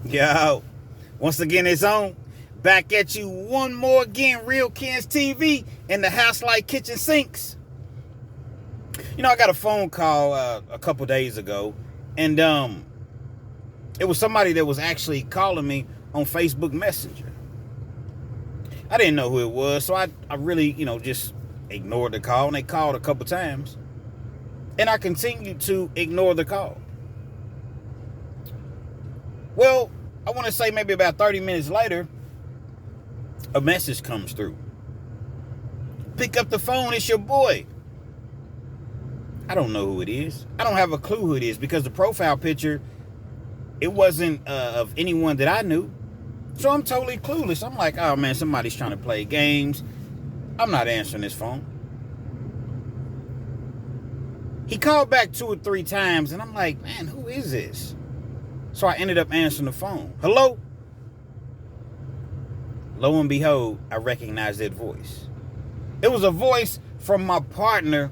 Yo, once again, it's on. Back at you one more again, Real Kens TV and the House Like Kitchen Sinks. You know, I got a phone call a couple days ago, and it was somebody that was actually calling me on Facebook Messenger. I didn't know who it was, so I really, just ignored the call, and they called a couple times, and I continued to ignore the call. Well, I want to say maybe about 30 minutes later, a message comes through. Pick up the phone, it's your boy. I don't know who it is. I don't have a clue who it is because the profile picture, it wasn't of anyone that I knew. So I'm totally clueless. I'm like, oh man, somebody's trying to play games. I'm not answering this phone. He called back 2 or 3 times, and I'm like, man, who is this? So I ended up answering the phone. Hello? Lo and behold, I recognized that voice. It was a voice from my partner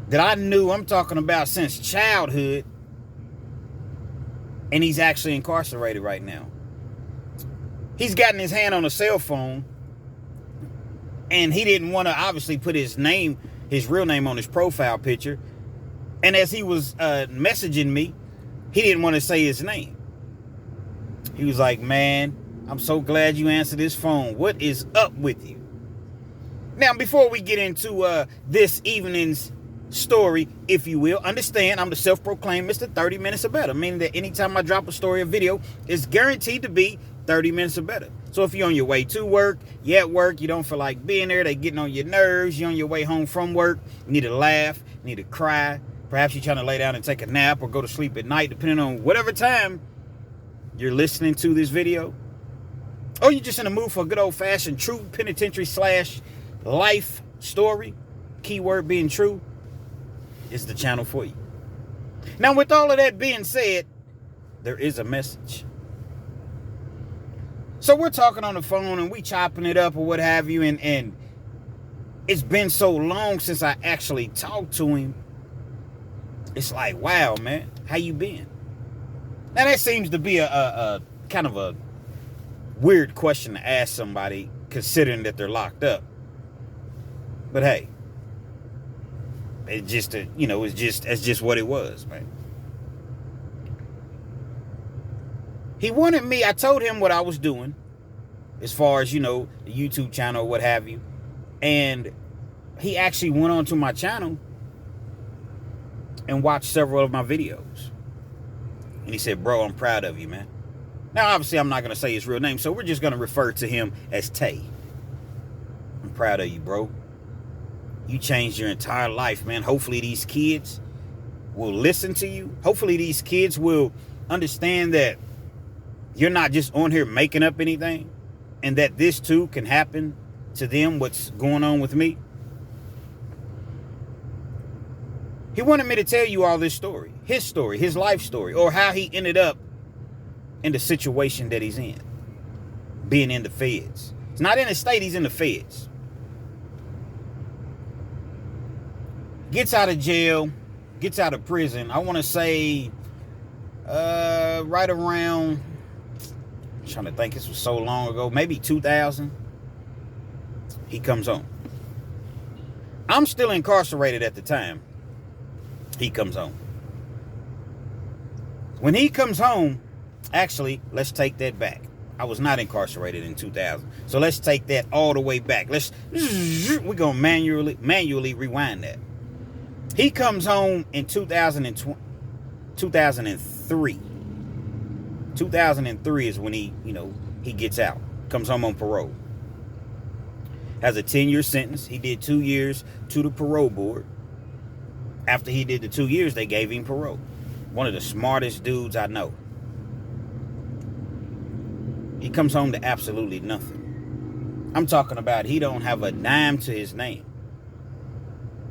that I knew, I'm talking about since childhood, and he's actually incarcerated right now. He's gotten his hand on a cell phone, and he didn't want to obviously put his real name on his profile picture. And as he was messaging me, he didn't want to say his name. He was like, man, I'm so glad you answered this phone. What is up with you? Now, before we get into this evening's story, if you will, understand I'm the self-proclaimed Mr. 30 Minutes or Better, meaning that anytime I drop a story or video, it's guaranteed to be 30 minutes or better. So if you're on your way to work, you're at work, you don't feel like being there, they're getting on your nerves, you're on your way home from work, you need to laugh, you need to cry, perhaps you're trying to lay down and take a nap or go to sleep at night, depending on whatever time you're listening to this video, or you're just in the mood for a good old-fashioned true penitentiary / life story, keyword being true, is the channel for you. Now, with all of that being said, there is a message. So we're talking on the phone and we chopping it up or what have you, and it's been so long since I actually talked to him. It's like, wow, man, how you been? Now, that seems to be a kind of a weird question to ask somebody, considering that they're locked up. But hey, it's just what it was, man. He wanted me, I told him what I was doing, as far as, the YouTube channel or what have you. And he actually went onto my channel and watched several of my videos. And he said, bro, I'm proud of you, man. Now, obviously, I'm not going to say his real name, so we're just going to refer to him as Tay. I'm proud of you, bro. You changed your entire life, man. Hopefully these kids will listen to you. Hopefully these kids will understand that you're not just on here making up anything, and that this too can happen to them, what's going on with me. He wanted me to tell you all this story, his life story, or how he ended up in the situation that he's in, being in the feds. It's not in the state, he's in the feds. Gets out of jail, gets out of prison, I want to say right around, I'm trying to think, this was so long ago, maybe 2000, he comes home. I'm still incarcerated at the time. He comes home. When he comes home, actually, let's take that back. I was not incarcerated in 2000. So let's take that all the way back. We're going to manually rewind that. He comes home in 2003. 2003 is when he gets out. Comes home on parole. Has a 10-year sentence. He did 2 years to the parole board. After he did the 2 years, they gave him parole. One of the smartest dudes I know. He comes home to absolutely nothing. I'm talking about he don't have a dime to his name.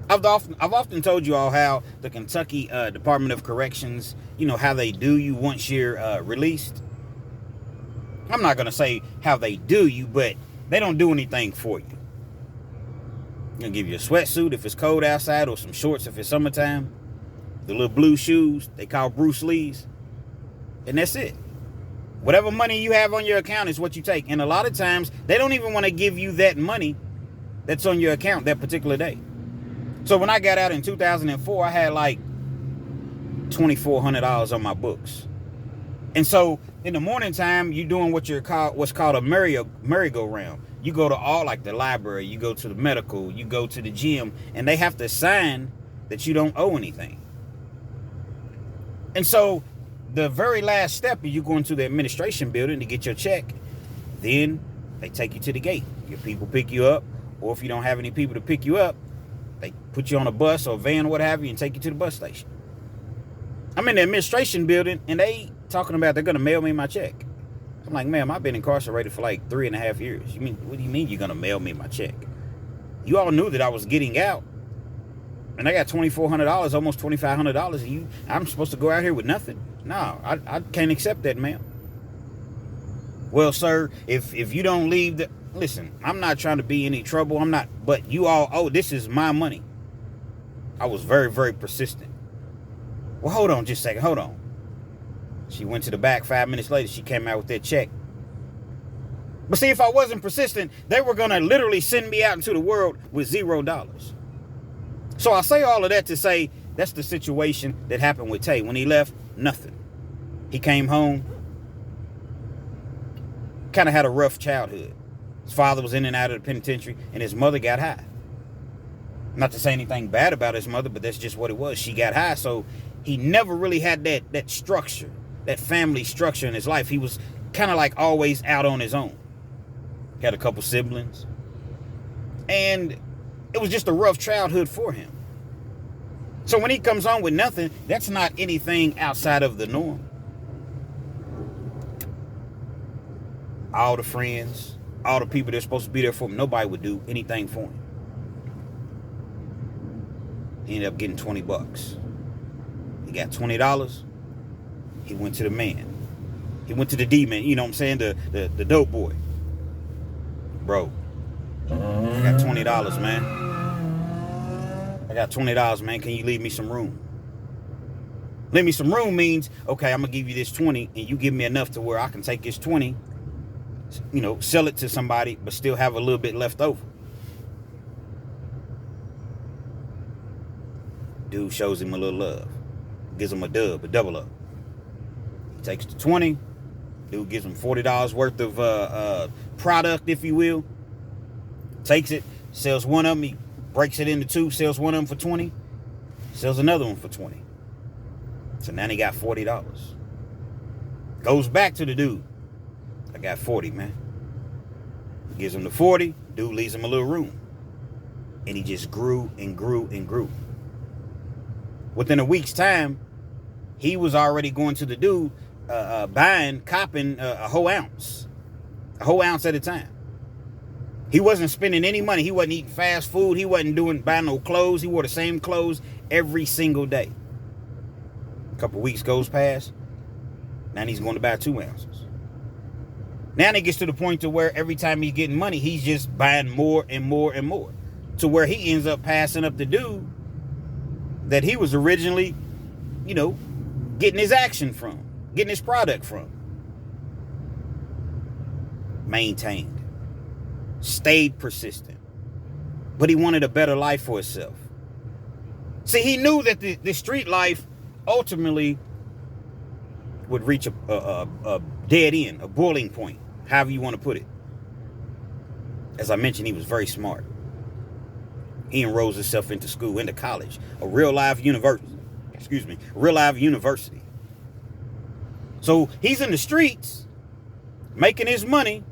I've often told you all how the Kentucky Department of Corrections, how they do you once you're released. I'm not going to say how they do you, but they don't do anything for you. They'll give you a sweatsuit if it's cold outside, or some shorts if it's summertime. The little blue shoes they call Bruce Lee's. And that's it. Whatever money you have on your account is what you take. And a lot of times, they don't even want to give you that money that's on your account that particular day. So when I got out in 2004, I had like $2,400 on my books. And so in the morning time, you're doing what's called a merry-go-round. You go to all, like the library, you go to the medical, you go to the gym, and they have to sign that you don't owe anything. And so the very last step is you go into the administration building to get your check. Then they take you to the gate. Your people pick you up, or if you don't have any people to pick you up, they put you on a bus or van or what have you and take you to the bus station. I'm in the administration building, and they talking about they're going to mail me my check. I'm like, ma'am, I've been incarcerated for like 3.5 years. What do you mean you're going to mail me my check? You all knew that I was getting out. And I got $2,400, almost $2,500, and I'm supposed to go out here with nothing? No, I can't accept that, ma'am. Well, sir, if you don't leave listen, I'm not trying to be any trouble. I'm not, but you all, this is my money. I was very, very persistent. Well, hold on just a second. Hold on. She went to the back. 5 minutes later, she came out with that check. But see, if I wasn't persistent, they were going to literally send me out into the world with $0. So I say all of that to say that's the situation that happened with Tay. When he left, nothing. He came home, kind of had a rough childhood. His father was in and out of the penitentiary, and his mother got high. Not to say anything bad about his mother, but that's just what it was. She got high, so he never really had that structure, that family structure in his life. He was kind of like always out on his own. He had a couple siblings. And it was just a rough childhood for him. So when he comes home with nothing, that's not anything outside of the norm. All the friends, all the people that are supposed to be there for him, nobody would do anything for him. He ended up getting $20. He got $20. He went to the man. He went to the D-man, you know what I'm saying? The dope boy. Bro, I got $20, man. I got $20, man. Can you leave me some room? Leave me some room means, okay, I'm going to give you this 20, and you give me enough to where I can take this 20, sell it to somebody, but still have a little bit left over. Dude shows him a little love. Gives him a double up. He takes the 20. Dude gives him $40 worth of product, if you will. Takes it, sells one of them, he breaks it into two, sells one of them for 20, sells another one for 20. So now he got $40. Goes back to the dude. I got 40, man. Gives him the 40, dude leaves him a little room. And he just grew and grew and grew. Within a week's time, he was already going to the dude, copping a whole ounce at a time. He wasn't spending any money. He wasn't eating fast food. He wasn't buying no clothes. He wore the same clothes every single day. A couple weeks goes past. Now he's going to buy 2 ounces. Now it gets to the point to where every time he's getting money, he's just buying more and more and more. To where he ends up passing up the dude that he was originally, getting his action from, getting his product from. Maintained. Stayed persistent. But he wanted a better life for himself. See, he knew that the street life ultimately would reach a dead end, a boiling point, however you want to put it. As I mentioned, he was very smart. He enrolls himself into school, into college, a real live university. So he's in the streets, making his money,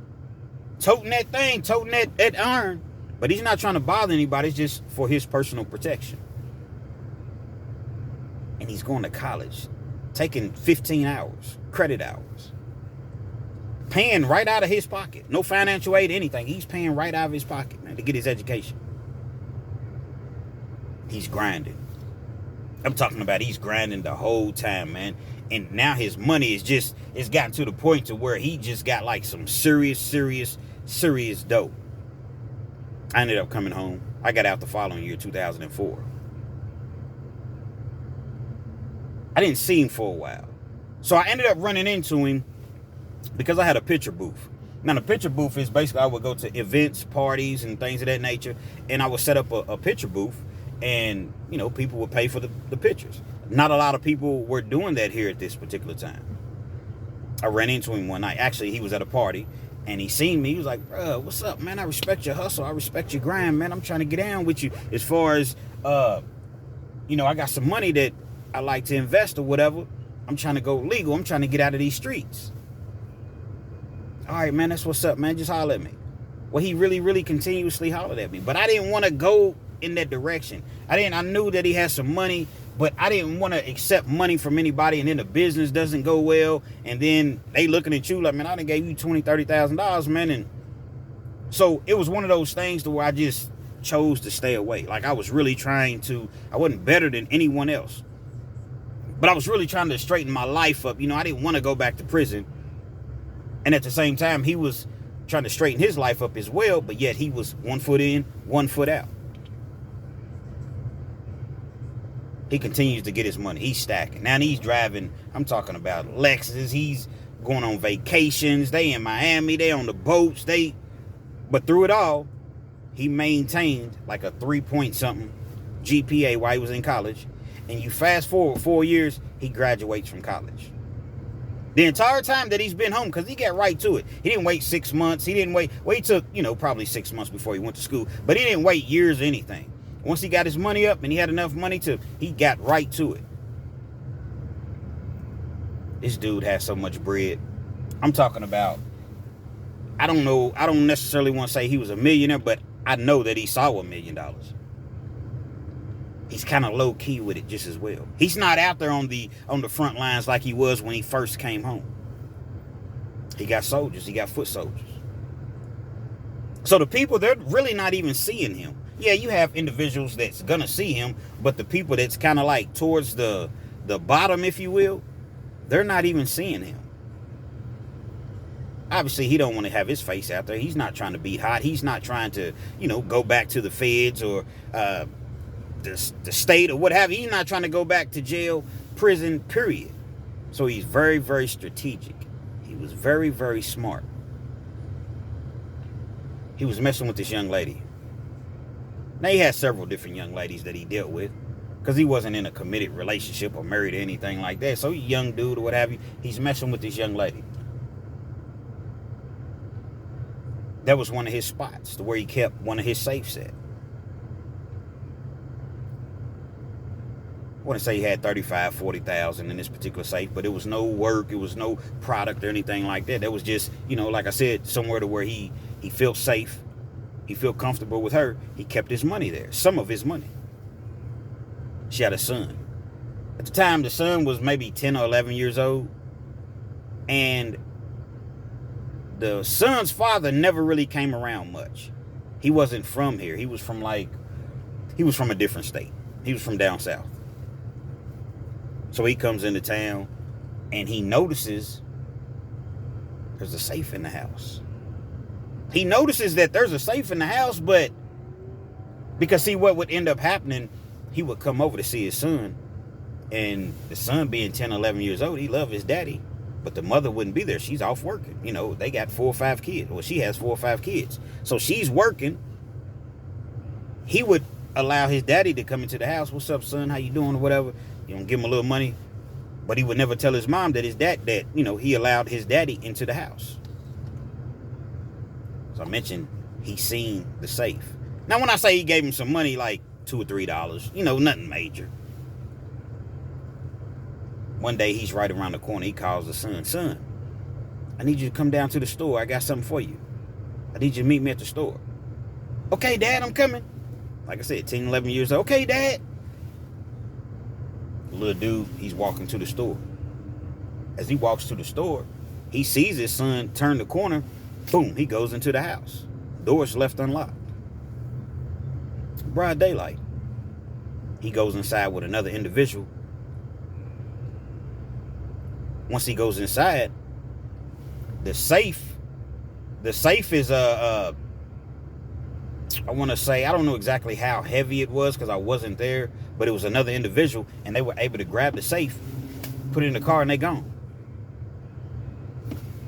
toting that iron, but he's not trying to bother anybody. It's just for his personal protection. And he's going to college, taking 15 hours, credit hours, paying right out of his pocket. No financial aid, anything. He's paying right out of his pocket, man, to get his education. He's grinding. I'm talking about he's grinding the whole time, man. And now his money it's gotten to the point to where he just got like some serious dough. I ended up coming home. I got out the following year, 2004. I didn't see him for a while. So I ended up running into him because I had a picture booth. Now, the picture booth is basically, I would go to events, parties, and things of that nature, and I would set up a picture booth, and, you know, people would pay for the pictures. Not a lot of people were doing that here at this particular time. I ran into him one night. Actually, he was at a party, and he seen me. He was like, bro, what's up, man? I respect your hustle. I respect your grind, man. I'm trying to get down with you as far as, you know, I got some money that I like to invest or whatever. I'm trying to go legal. I'm trying to get out of these streets. All right, man, that's what's up, man. Just holler at me. Well, he really, really continuously hollered at me. But I didn't want to go in that direction. I knew that he had some money, but I didn't want to accept money from anybody, and then the business doesn't go well, and then they looking at you like, man, I done gave you $20,000, $30,000, man. And so it was one of those things to where I just chose to stay away. Like, I was really trying to, I wasn't better than anyone else, but I was really trying to straighten my life up. You know, I didn't want to go back to prison. And at the same time, he was trying to straighten his life up as well, but yet he was 1 foot in, 1 foot out. He continues to get his money. He's stacking. Now he's driving, I'm talking about Lexus. He's going on vacations. They in Miami. They on the boats. But through it all, he maintained like a 3-point-something GPA while he was in college. And you fast forward 4 years, he graduates from college. The entire time that he's been home, because he got right to it. He didn't wait 6 months. He didn't wait. Well, he took, you know, probably 6 months before he went to school. But he didn't wait years or anything. Once he got his money up and he had enough money he got right to it. This dude has so much bread. I'm talking about, I don't know, I don't necessarily want to say he was a millionaire, but I know that he saw $1 million. He's kind of low key with it just as well. He's not out there on the front lines like he was when he first came home. He got soldiers. He got foot soldiers. So the people, they're really not even seeing him. Yeah, you have individuals that's gonna see him, but the people that's kind of like towards the bottom, if you will, they're not even seeing him. Obviously, he don't want to have his face out there. He's not trying to be hot. He's not trying to, you know, go back to the feds or the state or what have you. He's not trying to go back to jail, prison, period. So he's very, very strategic. He was very, very smart. He was messing with this young lady. Now, he had several different young ladies that he dealt with because he wasn't in a committed relationship or married or anything like that. So he's a young dude or what have you. He's messing with this young lady. That was one of his spots, to where he kept one of his safes at. I want to say he had 35, 40,000 in this particular safe, but it was no work, it was no product or anything like that. That was just, you know, like I said, somewhere to where he felt safe, he felt comfortable with her. He kept his money there, some of his money. She had a son. At the time, the son was maybe 10 or 11 years old, and the son's father never really came around much. He wasn't from here. He was from a different state. He was from down south. So he comes into town and he notices there's a safe in the house. He notices that there's a safe in the house, but because see what would end up happening, he would come over to see his son, and the son being 10, 11 years old, he loved his daddy, but the mother wouldn't be there. She's off working. You know, they got 4 or 5 kids. Well, she has 4 or 5 kids. So she's working. He would allow his daddy to come into the house. What's up, son? How you doing or whatever? You know, give him a little money. But he would never tell his mom that he allowed his daddy into the house. So I mentioned he seen the safe. Now, when I say he gave him some money, like $2 or $3, you know, nothing major. One day he's right around the corner. He calls the son. Son, I need you to come down to the store. I got something for you. I need you to meet me at the store. Okay, Dad, I'm coming. Like I said, 10, 11 years old. Okay, Dad. The little dude, he's walking to the store. As he walks to the store, he sees his son turn the corner. Boom, he goes into the house. Door's left unlocked. Broad daylight. He goes inside with another individual. Once he goes inside, the safe is I want to say, I don't know exactly how heavy it was because I wasn't there, but it was another individual, and they were able to grab the safe, put it in the car, and they gone.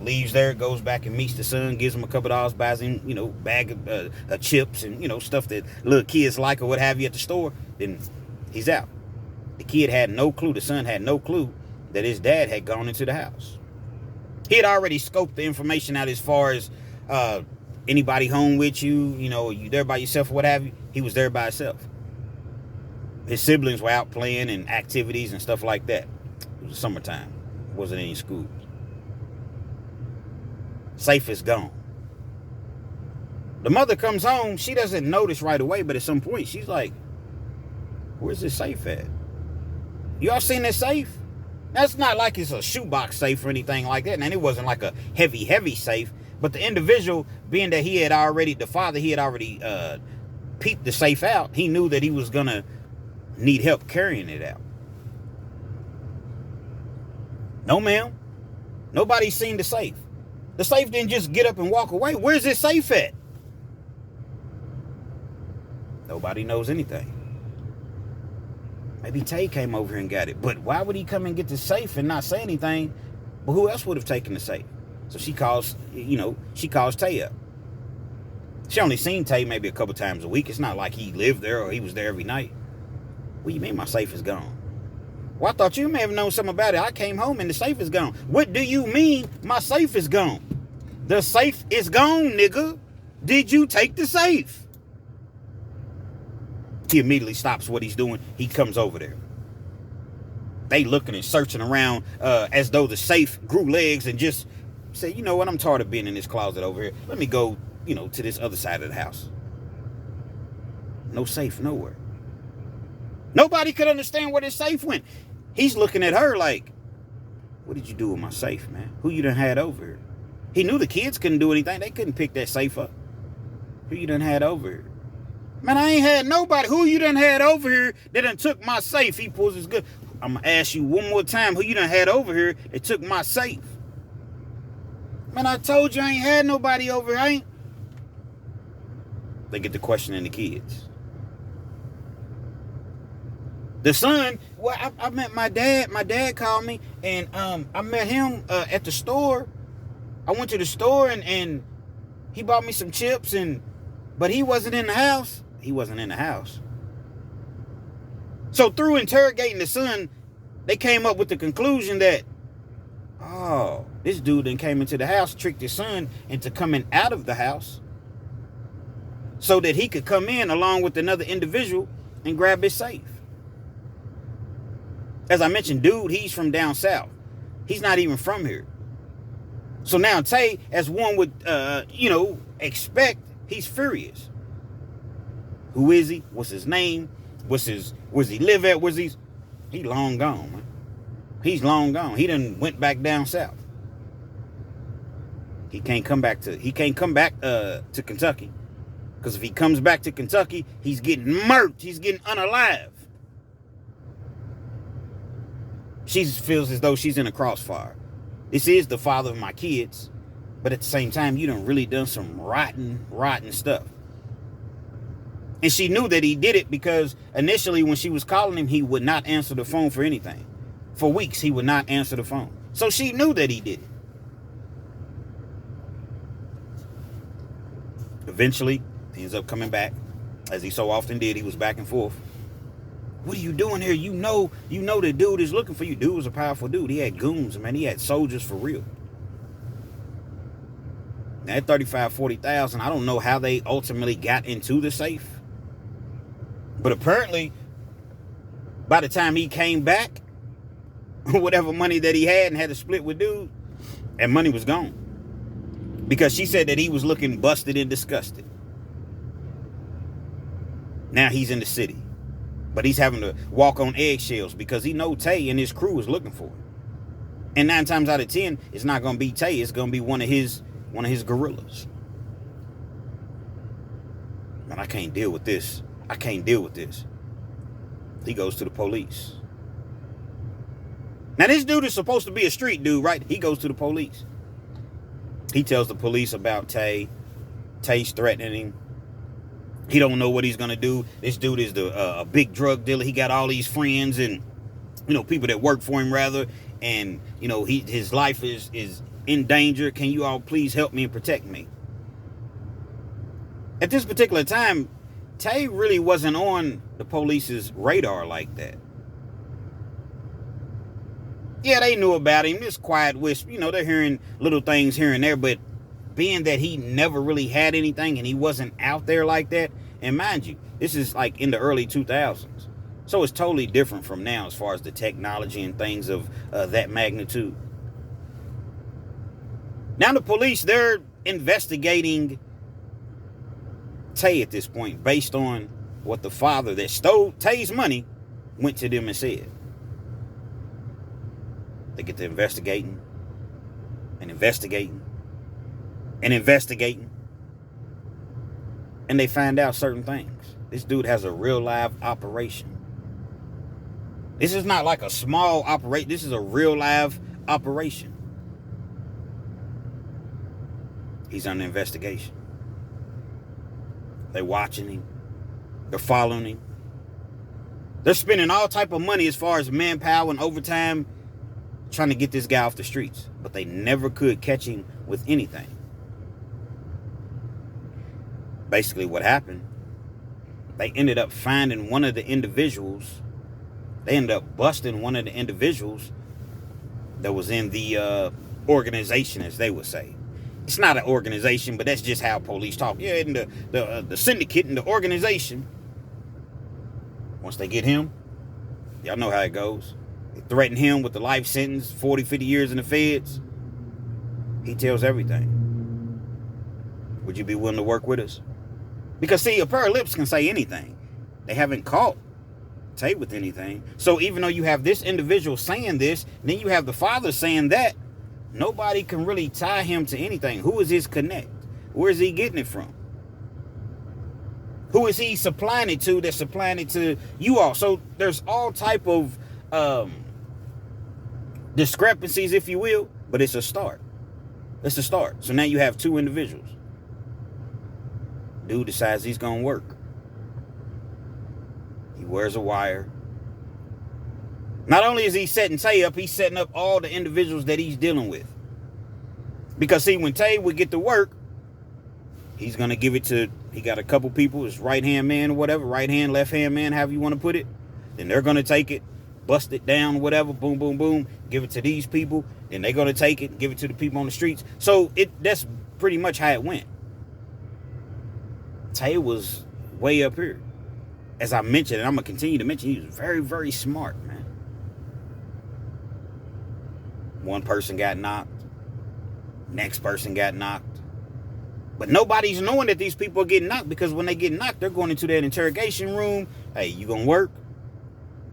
Leaves there, goes back and meets the son, gives him a couple of dollars, buys him, bag of chips and, stuff that little kids like or what have you at the store. Then he's out. The kid had no clue, the son had no clue that his dad had gone into the house. He had already scoped the information out as far as anybody home with you, you there by yourself or what have you. He was there by himself. His siblings were out playing and activities and stuff like that. It was summertime. Wasn't any school. Safe is gone. The mother comes home. She doesn't notice right away, but at some point she's like, where's this safe at? Y'all seen this safe? That's not like it's a shoebox safe or anything like that. And it wasn't like a heavy safe. But the individual, being that the father, he had already peeped the safe out. He knew that he was going to need help carrying it out. No, ma'am. Nobody's seen the safe. The safe didn't just get up and walk away. Where's this safe at? Nobody knows anything. Maybe Tay came over here and got it. But why would he come and get the safe and not say anything? But who else would have taken the safe? So she calls Tay up. She only seen Tay maybe a couple times a week. It's not like he lived there or he was there every night. What do you mean my safe is gone? Well, I thought you may have known something about it. I came home and the safe is gone. What do you mean my safe is gone? The safe is gone, nigga. Did you take the safe? He immediately stops what he's doing. He comes over there. They looking and searching around as though the safe grew legs and just say, you know what, I'm tired of being in this closet over here. Let me go, to this other side of the house. No safe nowhere. Nobody could understand where this safe went. He's looking at her like, what did you do with my safe, man? Who you done had over here? He knew the kids couldn't do anything. They couldn't pick that safe up. Who you done had over here? Man, I ain't had nobody. Who you done had over here that done took my safe? He pulls his gun. I'm going to ask you one more time. Who you done had over here that took my safe? Man, I told you I ain't had nobody over here. They get to questioning the kids. The son, well, I met my dad. My dad called me, and I met him at the store. I went to the store, and he bought me some chips, but he wasn't in the house. He wasn't in the house. So through interrogating the son, they came up with the conclusion that, oh, this dude then came into the house, tricked his son into coming out of the house so that he could come in along with another individual and grab his safe. As I mentioned, dude, he's from down south. He's not even from here. So now Tay, as one would, expect, he's furious. Who is he? What's his name? Where's he live at? He long gone, man. He's long gone. He done went back down south. He can't come back to Kentucky. Because if he comes back to Kentucky, he's getting murked. He's getting unalive. She feels as though she's in a crossfire. This is the father of my kids, but at the same time, you done really done some rotten stuff. And she knew that he did it because initially when she was calling him, he would not answer the phone for anything. For weeks, he would not answer the phone. So she knew that he did it. Eventually, he ends up coming back, as he so often did. He was back and forth. What are you doing here? You know the dude is looking for you. Dude was a powerful dude. He had goons, man. He had soldiers for real. Now, at $35,000-$40,000, I don't know how they ultimately got into the safe. But apparently, by the time he came back, whatever money that he had and had to split with dude, that money was gone. Because she said that he was looking busted and disgusted. Now he's in the city. But he's having to walk on eggshells because he knows Tay and his crew is looking for him. And 9 times out of 10, it's not going to be Tay. It's going to be one of his guerrillas. Man, I can't deal with this. He goes to the police. Now, this dude is supposed to be a street dude, right? He goes to the police. He tells the police about Tay. Tay's threatening him. He don't know what he's going to do. This dude is a big drug dealer. He got all these friends and, people that work for him, rather. And, his life is in danger. Can you all please help me and protect me? At this particular time, Tay really wasn't on the police's radar like that. Yeah, they knew about him. This quiet whisper, they're hearing little things here and there, but being that he never really had anything and he wasn't out there like that, and mind you, this is like in the early 2000s. So it's totally different from now as far as the technology and things of that magnitude. Now the police, they're investigating Tay at this point based on what the father that stole Tay's money went to them and said. They get to investigating and investigating and investigating. And they find out certain things. This dude has a real live operation. This is not like a small operation. This is a real live operation. He's under investigation. They're watching him. They're following him. They're spending all type of money as far as manpower and overtime trying to get this guy off the streets. But they never could catch him with anything. Basically what happened, they ended up finding one of the individuals. They ended up busting one of the individuals that was in the organization, as they would say. It's not an organization, but that's just how police talk. Yeah, and the syndicate and the organization. Once they get him, y'all know how it goes. They threaten him with the life sentence, 40, 50 years in the feds. He tells everything. Would you be willing to work with us? Because, see, a pair of lips can say anything. They haven't caught Tay with anything. So even though you have this individual saying this, then you have the father saying that, nobody can really tie him to anything. Who is his connect? Where is he getting it from? Who is he supplying it to that's supplying it to you all? So there's all type of discrepancies, if you will, but it's a start. It's a start. So now you have two individuals. Dude decides he's going to work. He wears a wire. Not only is he setting Tay up, he's setting up all the individuals that he's dealing with. Because, see, when Tay would get to work, he's going to give it to, he got a couple people, his right-hand man or whatever, right-hand, left-hand man, however you want to put it. Then they're going to take it, bust it down, whatever, boom, boom, boom, give it to these people. Then they're going to take it and give it to the people on the streets. So that's pretty much how it went. Tay was way up here. As I mentioned, and I'm going to continue to mention, he was very, very smart, man. One person got knocked. Next person got knocked. But nobody's knowing that these people are getting knocked, because when they get knocked, they're going into that interrogation room. Hey, you going to work?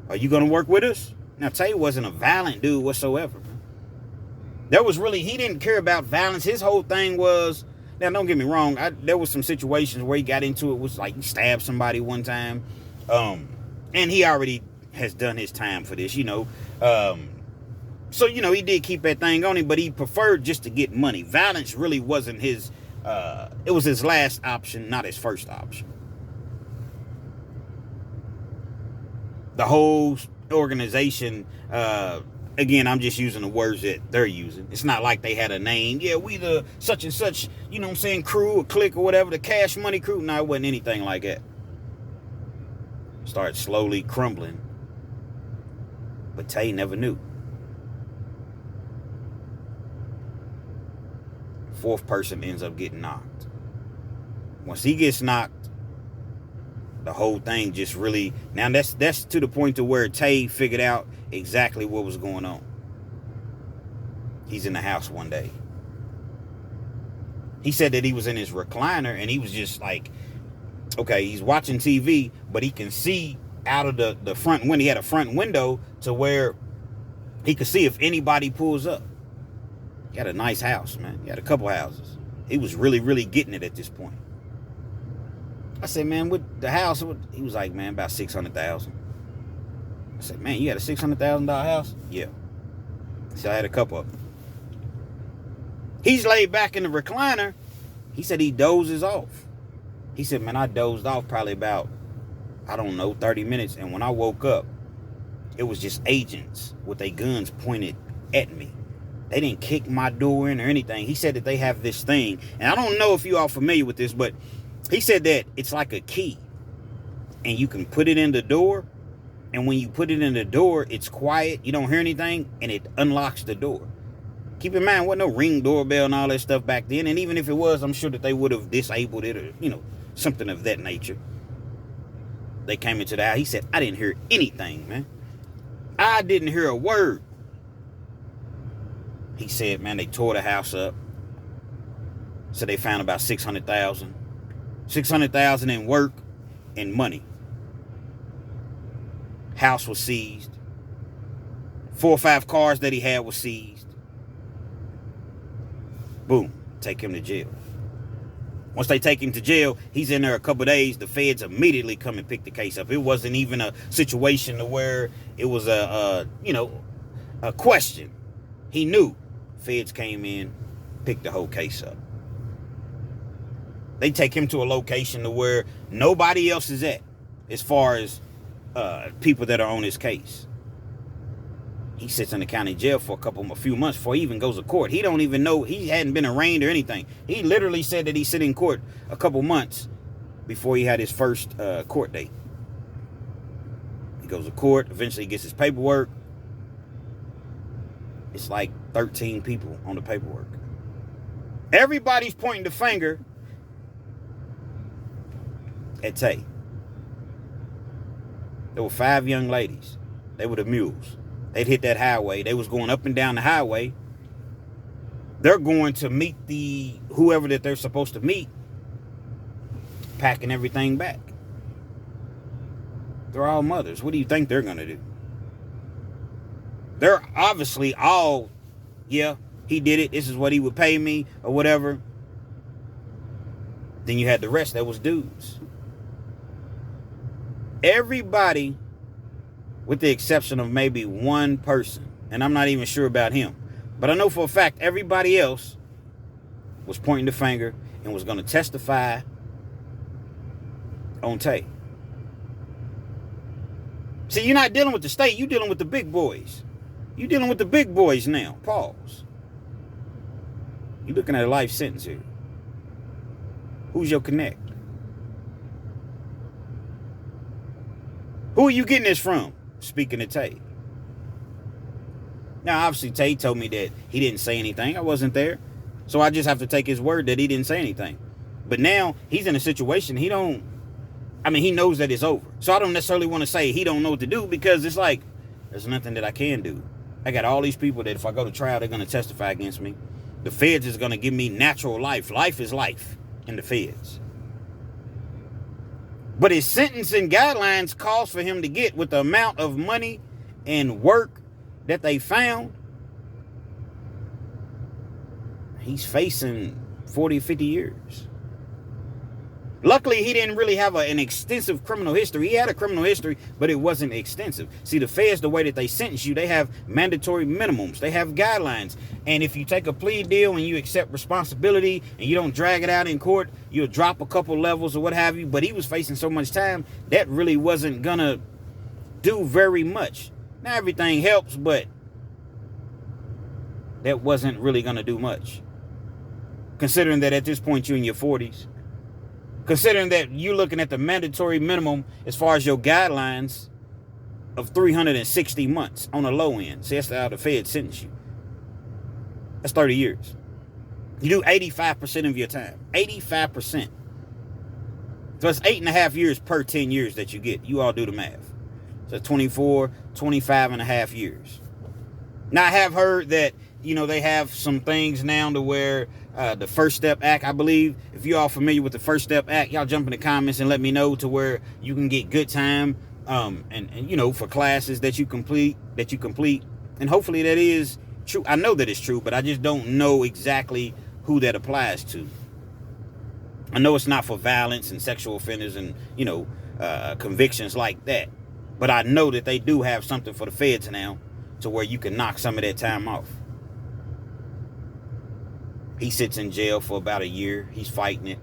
Are you going to work with us? Now, Tay wasn't a violent dude whatsoever. There was really, he didn't care about violence. His whole thing was, now don't get me wrong, there was some situations where he got into it, was like he stabbed somebody one time. And he already has done his time for this, So, he did keep that thing on him, but he preferred just to get money. Violence really wasn't his, it was his last option, not his first option. The whole organization, again, I'm just using the words that they're using. It's not like they had a name. Yeah, we the such and such, crew or clique or whatever, the Cash Money crew. No, it wasn't anything like that. Started slowly crumbling. But Tay never knew. Fourth person ends up getting knocked. Once he gets knocked, the whole thing just really, now that's to the point to where Tay figured out exactly what was going on. He's in the house one day. He said that he was in his recliner and he was just like, okay, he's watching TV, but he can see out of the front window. He had a front window to where he could see if anybody pulls up. He had a nice house, man. He had a couple houses. He was really, really getting it at this point. I said, man, with the house, he was like, man, about $600,000. I said, man, you had a $600,000 house? Yeah. So I had a couple of them. He's laid back in the recliner. He said he dozes off. He said, man, I dozed off probably about, 30 minutes. And when I woke up, it was just agents with their guns pointed at me. They didn't kick my door in or anything. He said that they have this thing. And I don't know if you all familiar with this, but he said that it's like a key. And you can put it in the door. And when you put it in the door, it's quiet. You don't hear anything. And it unlocks the door. Keep in mind, wasn't no Ring doorbell and all that stuff back then. And even if it was, I'm sure that they would have disabled it or, something of that nature. They came into the house. He said, I didn't hear anything, man. I didn't hear a word. He said, man, they tore the house up. So they found about $600,000. $600,000 in work and money. House was seized. 4 or 5 cars that he had were seized. Boom. Take him to jail. Once they take him to jail, he's in there a couple of days. The feds immediately come and pick the case up. It wasn't even a situation to where it was a question. He knew. Feds came in, picked the whole case up. They take him to a location to where nobody else is at, as far as people that are on his case. He sits in the county jail for a few months before he even goes to court. He don't even know. He hadn't been arraigned or anything. He literally said that he sit in court a couple months before he had his first court date. He goes to court, eventually gets his paperwork. It's like 13 people on the paperwork. Everybody's pointing the finger at Tay. There were 5 young ladies. They were the mules. They'd hit that highway. They was going up and down the highway. They're going to meet whoever that they're supposed to meet, packing everything back. They're all mothers. What do you think they're going to do? They're obviously all, yeah, he did it. This is what he would pay me or whatever. Then you had the rest that was dudes. Everybody, with the exception of maybe one person, and I'm not even sure about him, but I know for a fact everybody else was pointing the finger and was going to testify on tape. See, you're not dealing with the state, you're dealing with the big boys. You're dealing with the big boys now. Pause. You're looking at a life sentence here. Who's your connect? Who are you getting this from? Speaking of Tay. Now, obviously, Tay told me that he didn't say anything. I wasn't there. So I just have to take his word that he didn't say anything. But now he's in a situation he knows that it's over. So I don't necessarily want to say he don't know what to do, because it's like, there's nothing that I can do. I got all these people that if I go to trial, they're going to testify against me. The feds is going to give me natural life. Life is life in the feds. But his sentencing guidelines calls for him to get, with the amount of money and work that they found, he's facing 40 or 50 years. Luckily, he didn't really have an extensive criminal history. He had a criminal history, but it wasn't extensive. See, the feds, the way that they sentence you, they have mandatory minimums. They have guidelines. And if you take a plea deal and you accept responsibility and you don't drag it out in court, you'll drop a couple levels or what have you. But he was facing so much time, that really wasn't going to do very much. Now, everything helps, but that wasn't really going to do much. Considering that at this point, you're in your 40s. Considering that you're looking at the mandatory minimum as far as your guidelines of 360 months on the low end. See, that's how the Fed sentence you. That's 30 years. You do 85% of your time. 85%. So it's 8.5 years per 10 years that you get. You all do the math. So 24, 25 and a half years. Now, I have heard that, they have some things now to where the First Step Act, I believe, if you all familiar with the First Step Act, y'all jump in the comments and let me know to where you can get good time and for classes that you complete. And hopefully that is true. I know that it's true, but I just don't know exactly who that applies to. I know it's not for violence and sexual offenders and, convictions like that. But I know that they do have something for the feds now to where you can knock some of that time off. He sits in jail for about a year. He's fighting it.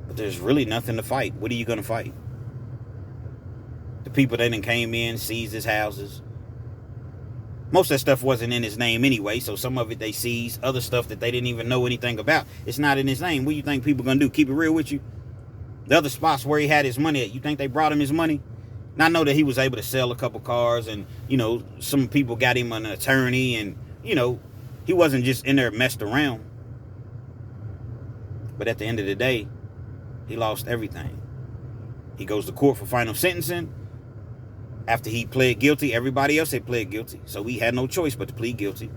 But there's really nothing to fight. What are you going to fight? The people that came in, seized his houses. Most of that stuff wasn't in his name anyway, so some of it they seized. Other stuff that they didn't even know anything about, it's not in his name. What do you think people gonna do? Keep it real with you? The other spots where he had his money at, you think they brought him his money? Now, I know that he was able to sell a couple cars, and, some people got him an attorney, and, he wasn't just in there messed around. But at the end of the day, he lost everything. He goes to court for final sentencing. After he pled guilty, everybody else had pled guilty. So he had no choice but to plead guilty.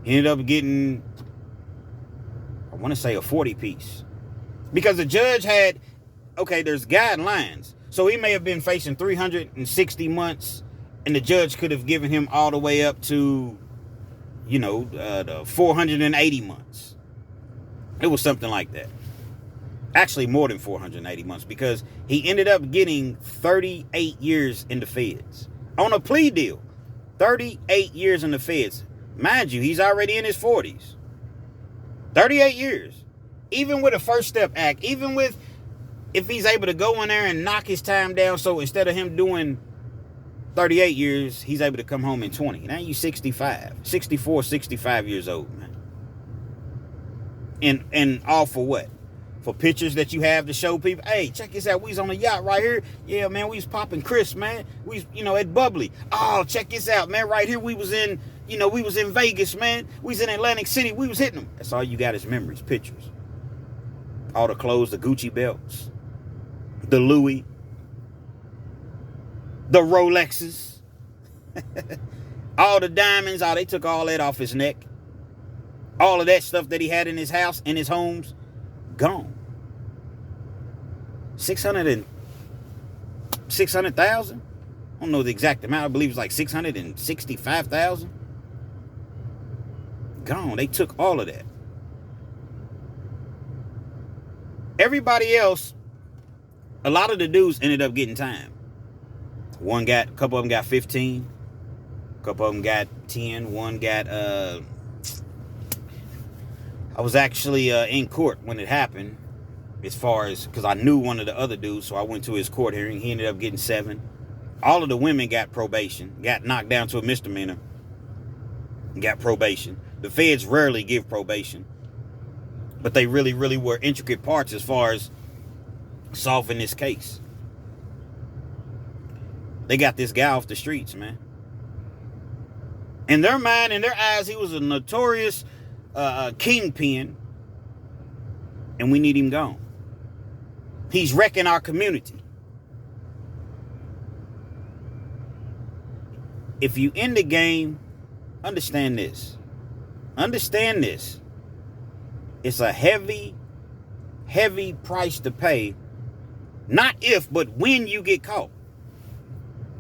He ended up getting, I want to say, a 40 piece. Because the judge had, there's guidelines. So he may have been facing 360 months, and the judge could have given him all the way up to, the 480 months. It was something like that. Actually, more than 480 months, because he ended up getting 38 years in the feds on a plea deal. 38 years in the feds. Mind you, he's already in his 40s. 38 years. Even with a First Step Act, even with, if he's able to go in there and knock his time down, so instead of him doing 38 years, he's able to come home in 20. Now you 65, 64, 65 years old, man. And all for what? For pictures that you have to show people. Hey, check this out. We was on a yacht right here. Yeah, man, we was popping Chris, man. We was, at Bubbly. Oh, check this out, man. Right here, we was in Vegas, man. We was in Atlantic City. We was hitting them. That's all you got is memories, pictures. All the clothes, the Gucci belts, the Louis, the Rolexes, all the diamonds. Oh, they took all that off his neck. All of that stuff that he had in his house, in his homes, gone. 600,000? I don't know the exact amount. I believe it's like 665,000. Gone. They took all of that. Everybody else, a lot of the dudes ended up getting time. A couple of them got 15. A couple of them got 10. One got, I was actually in court when it happened, as far as, because I knew one of the other dudes, so I went to his court hearing. He ended up getting 7. All of the women got probation, got knocked down to a misdemeanor, got probation. The feds rarely give probation, but they really, really were intricate parts as far as solving this case. They got this guy off the streets, man. In their mind, in their eyes, he was a notorious kingpin, and we need him gone. He's wrecking our community. If you end the game, understand this. Understand this. It's a heavy, heavy price to pay. Not if, but when you get caught.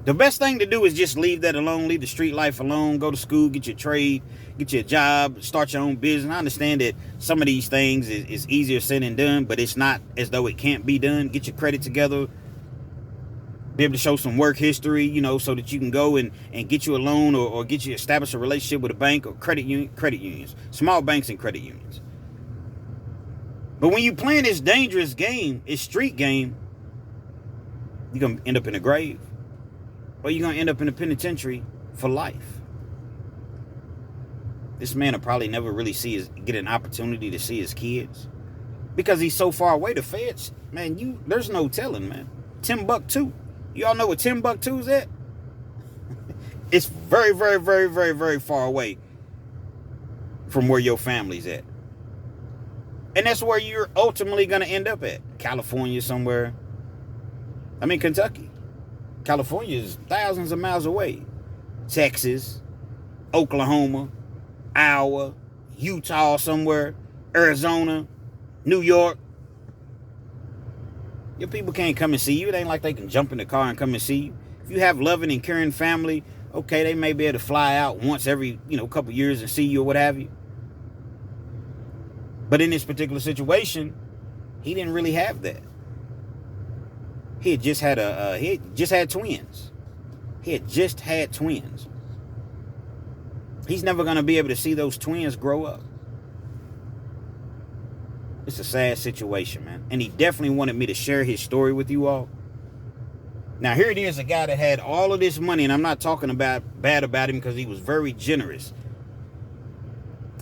The best thing to do is just leave that alone. Leave the street life alone. Go to school, get your trade, get your job, start your own business. I understand that some of these things is easier said than done, but it's not as though it can't be done. Get your credit together. Be able to show some work history, so that you can go and get you a loan or get you establish a relationship with a bank or credit unions, small banks and credit unions. But when you playing this dangerous game, this street game, you're going to end up in a grave. Or you're going to end up in a penitentiary for life. This man will probably never really get an opportunity to see his kids. Because he's so far away. The feds, man, there's no telling, man. Timbuktu. You all know what Timbuktu's at? It's very, very, very, very, very far away from where your family's at. And that's where you're ultimately going to end up at. California somewhere. Kentucky. California is thousands of miles away. Texas, Oklahoma, Iowa, Utah somewhere, Arizona, New York. Your people can't come and see you. It ain't like they can jump in the car and come and see you. If you have loving and caring family, okay, they may be able to fly out once every, couple years and see you or what have you. But in this particular situation, he didn't really have that. He had just had twins. He had just had twins. He's never going to be able to see those twins grow up. It's a sad situation, man. And he definitely wanted me to share his story with you all. Now, here it is, a guy that had all of this money, and I'm not talking bad about him because he was very generous.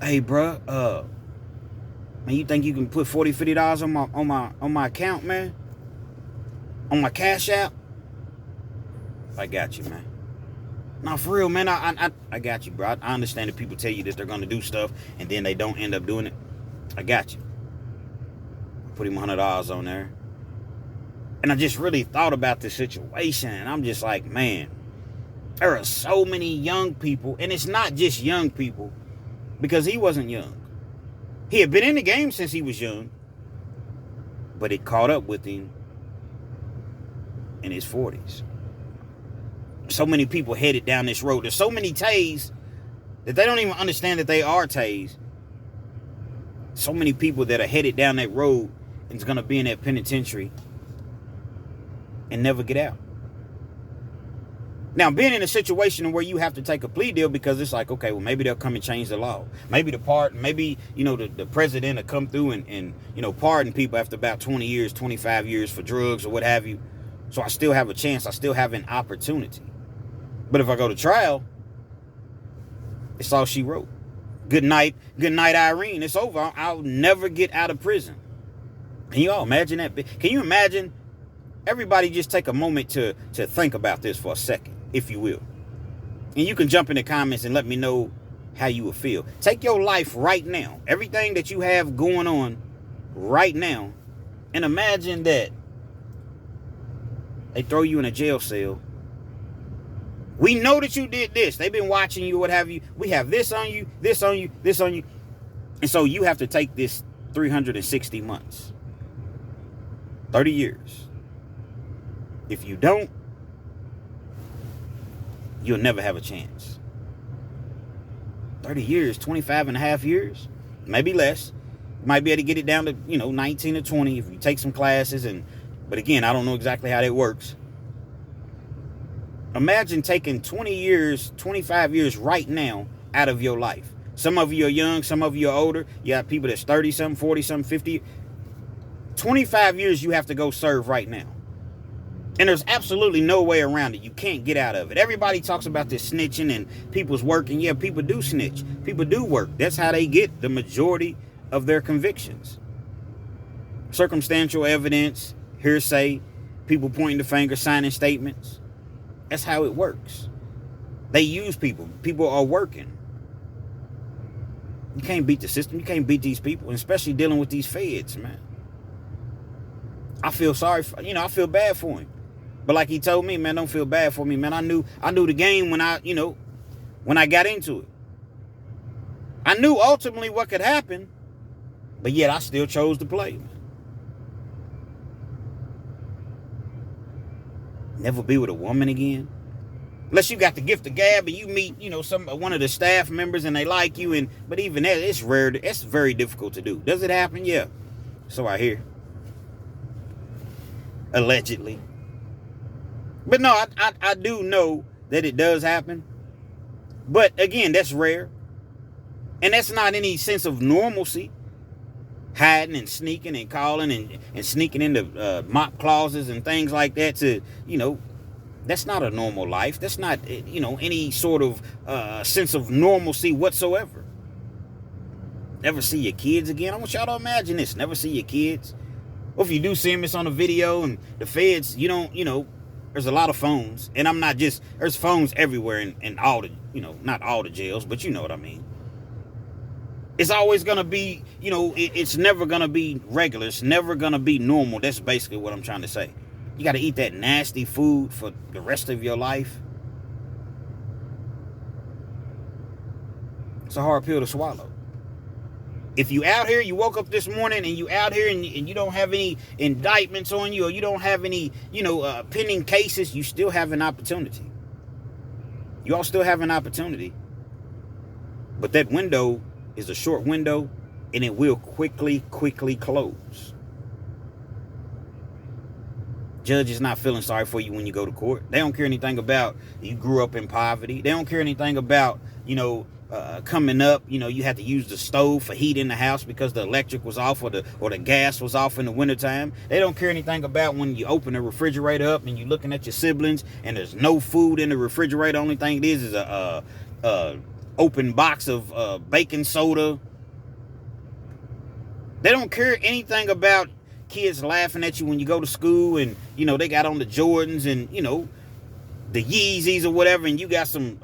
Hey, bro, man, you think you can put $40, $50 on my account, man? On my Cash App? I got you, man. No, for real, man. I got you, bro. I understand that people tell you that they're gonna do stuff and then they don't end up doing it. I got you. Put him $100 on there. And I just really thought about this situation, and I'm just like, man, there are so many young people, and it's not just young people, because he wasn't young. He had been in the game since he was young, but it caught up with him in his 40s. So many people headed down this road. There's so many Tays that they don't even understand that they are Tays. So many people that are headed down that road and is going to be in that penitentiary and never get out. Now, being in a situation where you have to take a plea deal because it's like, okay, well, maybe they'll come and change the law. Maybe the president will come through and pardon people after about 20 years, 25 years for drugs or what have you. So I still have a chance. I still have an opportunity. But if I go to trial, it's all she wrote. Good night, Irene. It's over. I'll never get out of prison. Can you all imagine that? Can you imagine? Everybody just take a moment to think about this for a second, if you will. And you can jump in the comments and let me know how you would feel. Take your life right now, everything that you have going on right now, and imagine that they throw you in a jail cell. We know that you did this. They've been watching you, what have you. We have this on you, this on you, this on you. And so you have to take this 360 months, 30 years. If you don't, you'll never have a chance. 30 years, 25 and a half years, maybe less. You might be able to get it down to, 19 or 20 if you take some classes. But again, I don't know exactly how that works. Imagine taking 20 years, 25 years right now out of your life. Some of you are young, some of you are older. You have people that's 30-something, 40-something, 50. 25 years you have to go serve right now. And there's absolutely no way around it. You can't get out of it. Everybody talks about this snitching and people's working. Yeah, people do snitch. People do work. That's how they get the majority of their convictions. Circumstantial evidence, hearsay, people pointing the finger, signing statements. That's how it works. They use people. People are working. You can't beat the system. You can't beat these people, and especially dealing with these feds, man. I feel sorry for, I feel bad for him. But like he told me, man, don't feel bad for me, man. I knew the game when I got into it. I knew ultimately what could happen, but yet I still chose to play, man. Never be with a woman again. Unless you got the gift of gab and you meet, one of the staff members and they like you, but even that, it's rare. It's very difficult to do. Does it happen? Yeah. So I hear. Allegedly. But no, I do know that it does happen. But again, that's rare. And that's not any sense of normalcy. Hiding and sneaking and calling and sneaking into mop clauses and things like that that's not a normal life. That's not, any sort of sense of normalcy whatsoever. Never see your kids again. I want y'all to imagine this. Never see your kids. Or if you do see them, it's on a video, and the feds, there's a lot of phones. And there's phones everywhere in all the, not all the jails, but you know what I mean. It's always going to be, it's never going to be regular. It's never going to be normal. That's basically what I'm trying to say. You got to eat that nasty food for the rest of your life. It's a hard pill to swallow. If you out here, you woke up this morning and you out here and you don't have any indictments on you, or you don't have any, pending cases, you still have an opportunity. You all still have an opportunity. But that window is a short window, and it will quickly close. Judge is not feeling sorry for you when you go to court. They don't care anything about you grew up in poverty. They don't care anything about, coming up, you know, you had to use the stove for heat in the house because the electric was off or the gas was off in the wintertime. They don't care anything about when you open the refrigerator up and you're looking at your siblings and there's no food in the refrigerator. Only thing it is a open box of baking soda. They don't care anything about kids laughing at you when you go to school and, you know, they got on the Jordans and, you know, the Yeezys or whatever, and you got some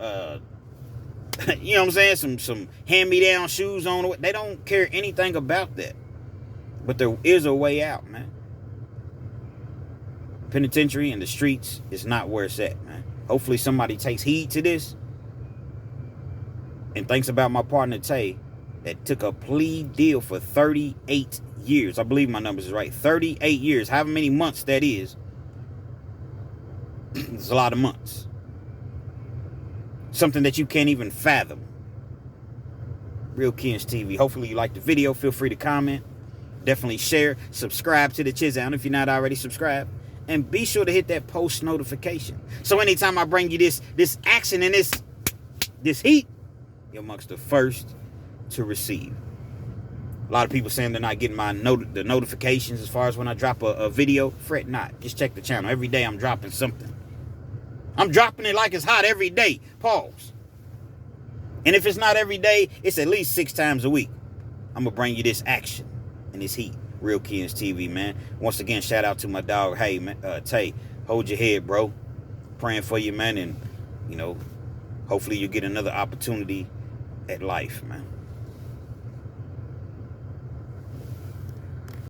you know what I'm saying, some hand-me-down shoes on. They don't care anything about that. But there is a way out, man. Penitentiary and the streets is not where it's at, man. Hopefully somebody takes heed to this. And thanks about my partner Tay that took a plea deal for 38 years. I believe my numbers is right. 38 years. However many months that is. It's a lot of months. Something that you can't even fathom. Real Kens TV. Hopefully you liked the video. Feel free to comment. Definitely share. Subscribe to the channel if you're not already subscribed. And be sure to hit that post notification. So anytime I bring you this action and this heat, you're amongst the first to receive. A lot of people saying they're not getting the notifications as far as when I drop a video. Fret not. Just check the channel. Every day I'm dropping something. I'm dropping it like it's hot every day. Pause. And if it's not every day, it's at least 6 times a week. I'm going to bring you this action and this heat. Real Kens TV, man. Once again, shout out to my dog. Hey, man, Tay, hold your head, bro. Praying for you, man. And, you know, hopefully you get another opportunity at life, man.